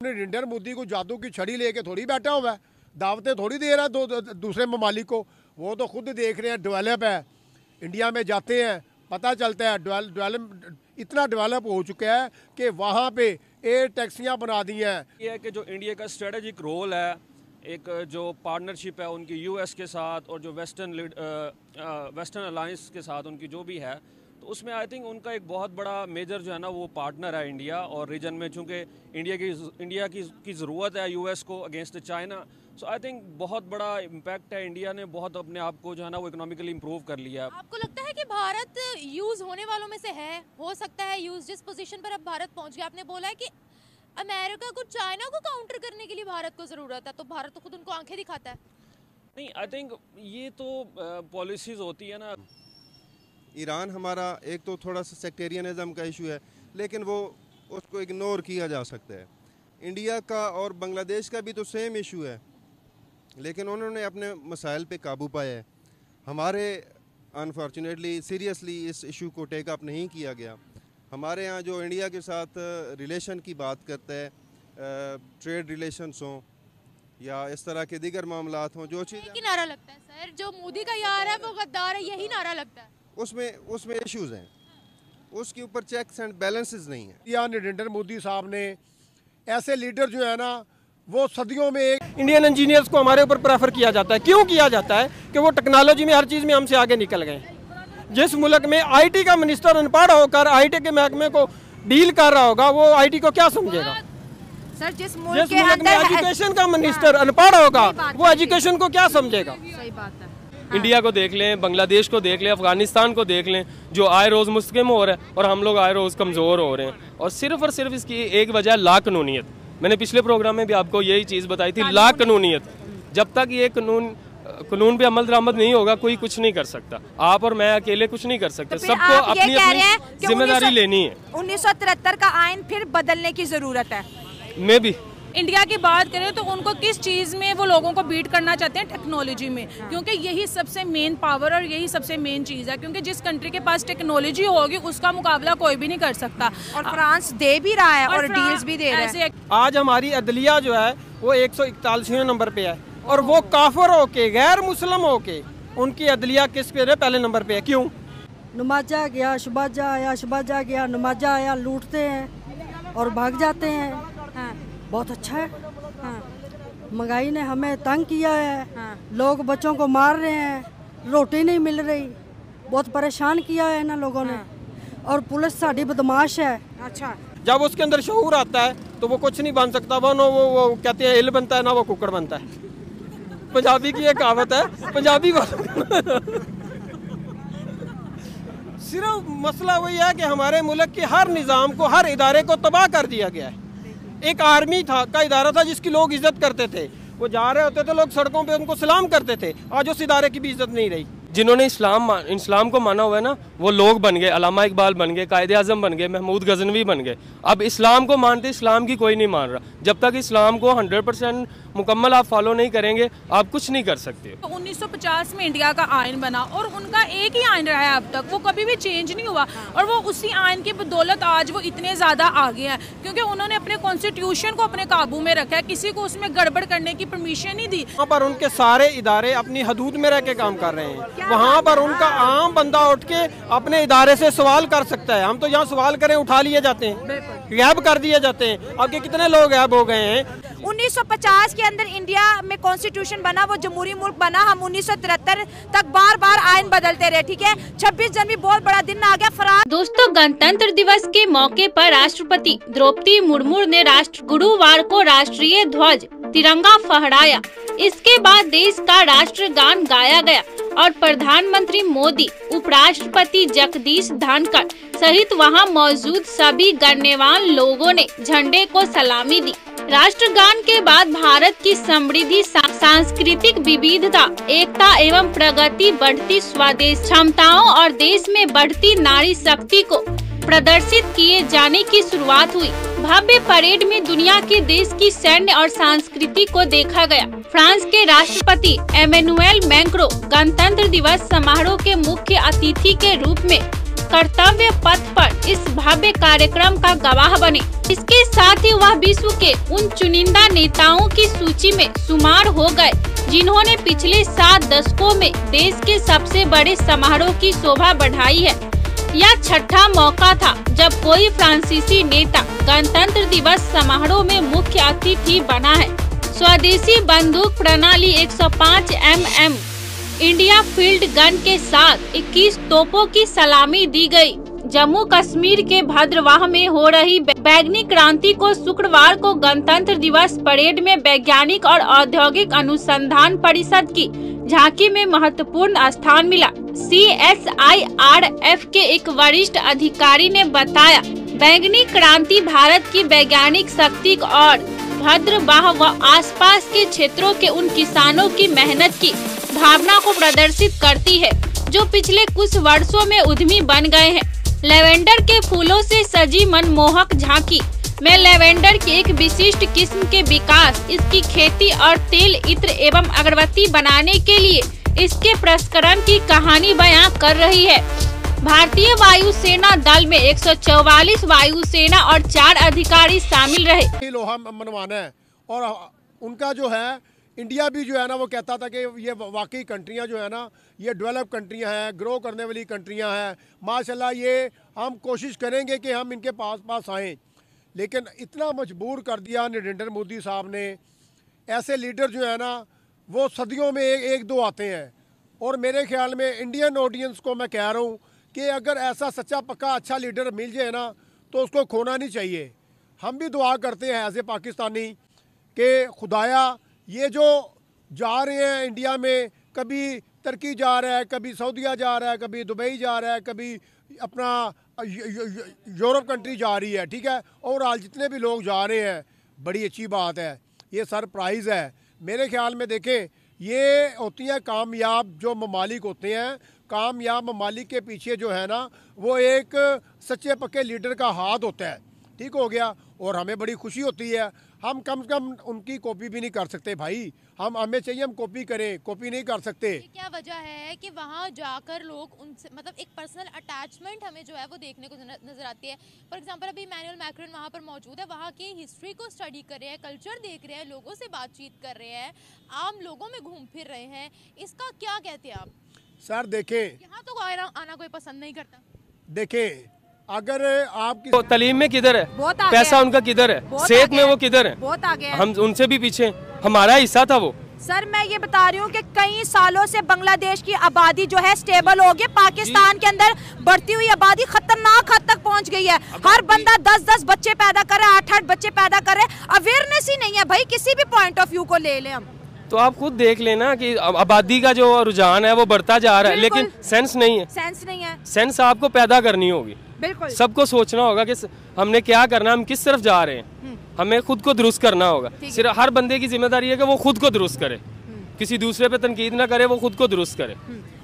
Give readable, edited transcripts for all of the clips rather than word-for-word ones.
नरेंद्र मोदी को जादू की छड़ी लेके थोड़ी बैठा हुआ है, दावतें थोड़ी दे रहा है दूसरे ममालिक को। वो तो खुद देख रहे हैं, डेवलप है। इंडिया में जाते हैं पता चलता है इतना डेवलप हो चुका है कि वहाँ पे एयर टैक्सियाँ बना दी हैं। ये है कि जो इंडिया का स्ट्रेटेजिक रोल है, एक जो पार्टनरशिप है उनकी यूएस के साथ और जो वेस्टर्न अलायंस के साथ उनकी जो भी है, तो उसमें आई थिंक उनका एक बहुत बड़ा मेजर जो है ना वो पार्टनर है इंडिया। और रीजन में चूँकि इंडिया की ज़रूरत है यूएस को against China, so I think बहुत बड़ा इम्पैक्ट है। इंडिया ने बहुत अपने आप को जो है ना वो इकोनॉमिकली इम्प्रूव कर लिया। आपको लगता है कि भारत यूज़ होने वालों में से है, हो सकता है यूज़ जिस पोजीशन पर अब भारत पहुंच गया? आपने बोला है कि अमेरिका को, चाइना को काउंटर करने के लिए भारत को ज़रूरत है, तो भारत तो खुद उनको आंखें दिखाता है। नहीं, आई थिंक ये तो पॉलिसीज़ होती है ना। ईरान हमारा एक तो थोड़ा सा सेक्टेरियनिज्म का इशू है, लेकिन वो उसको इग्नोर किया जा सकता है। इंडिया का और बांग्लादेश का भी तो सेम इशू है, लेकिन उन्होंने अपने मसाइल पे काबू पाया है। हमारे अनफॉर्चुनेटली सीरियसली इस इशू को टेक अप नहीं किया गया। हमारे यहाँ जो इंडिया के साथ रिलेशन की बात करता है, ट्रेड रिलेशंस हों या इस तरह के दीगर मामलात हों, जो चीज़ एक नारा लगता है सर, जो मोदी का यार है वो गद्दार है, यही नारा लगता है। उसमें इश्यूज हैं, उसके ऊपर चेक्स एंड बैलेंसेस नहीं है। या नरेंद्र मोदी साहब ने ऐसे लीडर जो है ना वो सदियों में एक इंडियन इंजीनियर्स को हमारे ऊपर प्रेफर किया जाता है। क्यों किया जाता है? कि वो टेक्नोलॉजी में हर चीज़ में हमसे आगे निकल गए। जिस मुल्क में आईटी का मिनिस्टर अनपढ़ होकर आईटी के महकमे को डील कर रहा होगा, वो आईटी को क्या समझेगा? सर, जिस मुल्क में एजुकेशन का मिनिस्टर अनपढ़ होगा, वो एजुकेशन को क्या समझेगा? सही बात है। इंडिया को देख लें, बांग्लादेश को देख लें, अफगानिस्तान को देख लें, जो आए रोज़ मुस्तकम हो रहा है और हम लोग आए रोज़ कमज़ोर हो रहे हैं। और सिर्फ इसकी एक वजह लाकानूनियत। मैंने पिछले प्रोग्राम में भी आपको यही चीज़ बताई थी, लाकानूनियत। जब तक ये कानून पे अमल दरामद नहीं होगा, कोई कुछ नहीं कर सकता। आप और मैं अकेले कुछ नहीं कर सकते। सबको अपनी अपनी जिम्मेदारी लेनी है। 1973 का आइन फिर बदलने की जरूरत है। मैं भी इंडिया की बात करें तो उनको किस चीज़ में वो लोगों को बीट करना चाहते हैं? टेक्नोलॉजी में, क्योंकि यही सबसे मेन पावर और यही सबसे मेन चीज़ है। क्योंकि जिस कंट्री के पास टेक्नोलॉजी होगी उसका मुकाबला कोई भी नहीं कर सकता। और फ्रांस दे भी रहा है और डील्स भी दे रहा है। आज हमारी अदलिया जो है वो 141वें नंबर पे है, और वो काफिर होके, गैर मुस्लिम होके, उनकी अदलिया किस पे? पहले नंबर पे है। क्यों? नमाजा गया, शुबाजा आया, शुबाजा गया, नमाजा आया, लूटते हैं और भाग जाते हैं। हाँ। बहुत अच्छा है। हाँ। महंगाई ने हमें तंग किया है। हाँ। लोग बच्चों को मार रहे हैं, रोटी नहीं मिल रही, बहुत परेशान किया है ना लोगों ने। और पुलिस साड़ी बदमाश है। अच्छा, जब उसके अंदर शऊर आता है तो वो कुछ नहीं बन सकता। वो कहते हैं इल बनता है ना वो कुकड़ बनता है। पंजाबी की एक कहावत है, पंजाबी को सिर्फ मसला वही है कि हमारे मुल्क के हर निज़ाम को, हर इदारे को तबाह कर दिया गया है। एक आर्मी का इदारा था जिसकी लोग इज्जत करते थे, वो जा रहे होते थे, लोग सड़कों पे उनको सलाम करते थे। आज उस इदारे की भी इज्जत नहीं रही। जिन्होंने इस्लाम को माना हुआ है ना, वो लोग बन गए, अल्लामा इकबाल बन गए, कायदे आज़म बन गए, महमूद गजनवी बन गए। अब इस्लाम को मानते, इस्लाम की कोई नहीं मान रहा। जब तक इस्लाम को 100% मुकम्मल आप फॉलो नहीं करेंगे, आप कुछ नहीं कर सकते। तो 1950 में इंडिया का आइन बना और उनका एक ही आइन रहा है अब तक, वो कभी भी चेंज नहीं हुआ। और वो उसी आइन की बदौलत आज वो इतने ज़्यादा आगे हैं, क्योंकि उन्होंने अपने कॉन्स्टिट्यूशन को अपने काबू में रखा है, किसी को उसमें गड़बड़ करने की परमिशन नहीं दी। वहाँ पर उनके सारे इदारे अपनी हदूद में रह के काम कर रहे हैं। वहाँ पर उनका आम बंदा उठ के अपने इदारे से सवाल कर सकता है। हम तो यहाँ सवाल करें उठा लिए जाते हैं, गैब कर दिए जाते हैं। अब के कितने लोग गैब हो गए हैं। 1950 के अंदर इंडिया में कॉन्स्टिट्यूशन बना, वो जमहूरी मुल्क बना। हम 1973 तक बार बार आइन बदलते रहे। ठीक है, 26 जनवरी बहुत बड़ा दिन आ गया। दोस्तों, गणतंत्र दिवस के मौके पर राष्ट्रपति द्रौपदी मुर्मू ने गुरुवार को राष्ट्रीय ध्वज तिरंगा फहराया। इसके बाद देश का राष्ट्रगान गाया गया और प्रधानमंत्री मोदी, उपराष्ट्रपति जगदीश धनखड़ सहित वहां मौजूद सभी गण्यमान्य लोगों ने झंडे को सलामी दी। राष्ट्रगान के बाद भारत की समृद्धि, सांस्कृतिक विविधता, एकता एवं प्रगति, बढ़ती स्वदेश क्षमताओं और देश में बढ़ती नारी शक्ति को प्रदर्शित किए जाने की शुरुआत हुई। भव्य परेड में दुनिया के देश की सैन्य और संस्कृति को देखा गया। फ्रांस के राष्ट्रपति एमेनुएल मैक्रों गणतंत्र दिवस समारोह के मुख्य अतिथि के रूप में कर्तव्य पथ पर इस भव्य कार्यक्रम का गवाह बने। इसके साथ ही वह विश्व के उन चुनिंदा नेताओं की सूची में शुमार हो गए जिन्होंने पिछले 7 दशकों में देश के सबसे बड़े समारोह की शोभा बढ़ाई है। यह छठा मौका था जब कोई फ्रांसीसी नेता गणतंत्र दिवस समारोह में मुख्य अतिथि बना है। स्वदेशी बंदूक प्रणाली 105 mm इंडिया फील्ड गन के साथ 21 तोपों की सलामी दी गई। जम्मू कश्मीर के भद्रवाह में हो रही बैगनी क्रांति को शुक्रवार को गणतंत्र दिवस परेड में वैज्ञानिक और औद्योगिक अनुसंधान परिषद की झांकी में महत्वपूर्ण स्थान मिला। CSIRF के एक वरिष्ठ अधिकारी ने बताया, बैगनी क्रांति भारत की वैज्ञानिक शक्ति और भद्रवाह व आसपास के क्षेत्रों के उन किसानों की मेहनत की भावना को प्रदर्शित करती है जो पिछले कुछ वर्षों में उद्यमी बन गए हैं। लेवेंडर के फूलों से सजी मनमोहक झांकी में लेवेंडर की एक विशिष्ट किस्म के विकास, इसकी खेती और तेल, इत्र एवं अगरबत्ती बनाने के लिए इसके प्रसंस्करण की कहानी बयां कर रही है। भारतीय वायुसेना दल में 144 वायुसेना और 4 अधिकारी शामिल रहे। लोहा मनवाना है और उनका जो है इंडिया भी जो है ना वो कहता था कि ये वाकई कंट्रियां जो है ना ये डेवलप कंट्रियां हैं, ग्रो करने वाली कंट्रियां हैं। माशाल्लाह ये हम कोशिश करेंगे कि हम इनके पास आएँ, लेकिन इतना मजबूर कर दिया नरेंद्र मोदी साहब ने। ऐसे लीडर जो है ना वो सदियों में एक दो आते हैं और मेरे ख्याल में इंडियन ऑडियंस को मैं कह रहा हूँ कि अगर ऐसा सच्चा पक्का अच्छा लीडर मिल जाए ना तो उसको खोना नहीं चाहिए। हम भी दुआ करते हैं एज ए पाकिस्तानी कि खुदाया ये जो जा रहे हैं इंडिया में, कभी तुर्की जा रहा है, कभी सऊदीया जा रहा है, कभी दुबई जा रहा है, कभी अपना यूरोप कंट्री जा रही है, ठीक है, और आज जितने भी लोग जा रहे हैं बड़ी अच्छी बात है। ये सरप्राइज़ है मेरे ख्याल में। देखें ये होती है कामयाब जो ममालिक होते हैं, कामयाब ममालिक के पीछे जो है ना वो एक सच्चे पक्के लीडर का हाथ होता है, ठीक हो गया। और हमें बड़ी खुशी होती है, हम कम से कम उनकी कॉपी भी नहीं कर सकते भाई, हमें चाहिए हम कॉपी करें, कॉपी नहीं कर सकते। क्या वजह है कि वहाँ जाकर लोग उनसे मतलब एक पर्सनल अटैचमेंट हमें जो है वो देखने को नजर आती है। फॉर एग्जांपल अभी इमैनुअल मैक्रोन वहाँ पर मौजूद है, वहाँ की हिस्ट्री को स्टडी कर रहे हैं, कल्चर देख रहे हैं, लोगों से बातचीत कर रहे हैं, आम लोगों में घूम फिर रहे हैं। इसका क्या कहते हैं आप? सर देखें यहाँ तो आना कोई पसंद नहीं करता। देखें अगर आपकी तो तालीम में किधर है, पैसा उनका किधर है, सेहत में वो किधर है, बहुत आगे है। हम उनसे भी पीछे, हमारा हिस्सा था वो। सर मैं ये बता रही हूँ कि कई सालों से बांग्लादेश की आबादी जो है स्टेबल हो गई। पाकिस्तान के अंदर बढ़ती हुई आबादी खतरनाक हद तक पहुँच गई है। हर बंदा 10-10 बच्चे पैदा कर रहा है, 8-8 बच्चे पैदा कर रहे हैं। अवेयरनेस ही नहीं है भाई, किसी भी पॉइंट ऑफ व्यू को ले लें हम। तो आप खुद देख लेना कि आबादी का जो रुझान है वो बढ़ता जा रहा है, लेकिन सेंस नहीं है। सेंस नहीं है, सेंस आपको पैदा करनी होगी। बिल्कुल सबको सोचना होगा कि हमने क्या करना, हम किस तरफ जा रहे हैं, हमें खुद को दुरुस्त करना होगा। सिर्फ हर बंदे की जिम्मेदारी है कि वो खुद को दुरुस्त करे, किसी दूसरे पे तनकीद ना करे, वो खुद को दुरुस्त करे,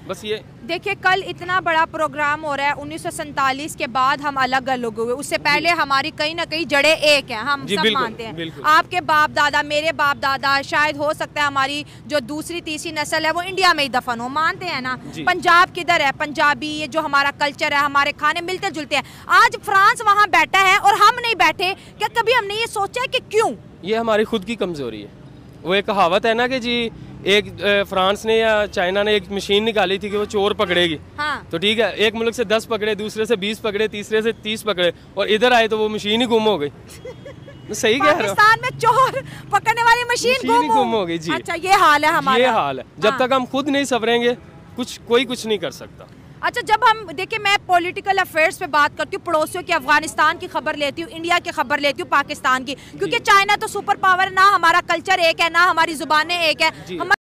बस ये। देखिए कल इतना बड़ा प्रोग्राम हो रहा है, 1947 के बाद हम अलग अलग हुए, उससे पहले हमारी कहीं ना कहीं जड़ें एक हैं, हम सब मानते हैं। आपके बाप दादा, मेरे बाप दादा, शायद हो सकता है हमारी जो दूसरी तीसरी नस्ल है वो इंडिया में ही दफन हो, मानते हैं ना। पंजाब किधर है, पंजाबी, ये जो हमारा कल्चर है, हमारे खाने मिलते जुलते हैं। आज फ्रांस वहाँ बैठा है और हम नहीं बैठे, क्या कभी हमने ये सोचा है कि क्यों? ये हमारी खुद की कमजोरी है। वो एक कहावत है ना कि जी एक फ्रांस ने या चाइना ने एक मशीन निकाली थी कि वो चोर पकड़ेगी। हाँ। तो ठीक है, एक मुल्क से 10 पकड़े, दूसरे से 20 पकड़े, तीसरे से 30 पकड़े, और इधर आए तो वो मशीन ही गुम हो गई। सही कह रहा हूं। पाकिस्तान में चोर पकड़ने वाली मशीन गुम हो गई। जी अच्छा, ये हाल है हमारा, ये हाल है। जब तक हम खुद नहीं संवरेंगे कोई कुछ नहीं कर सकता। अच्छा, जब हम देखिए, मैं पॉलिटिकल अफेयर्स पे बात करती हूँ, पड़ोसियों की, अफगानिस्तान की खबर लेती हूँ, इंडिया की खबर लेती हूँ, पाकिस्तान की, क्योंकि चाइना तो सुपर पावर, ना हमारा कल्चर एक है, ना हमारी जुबानें एक है।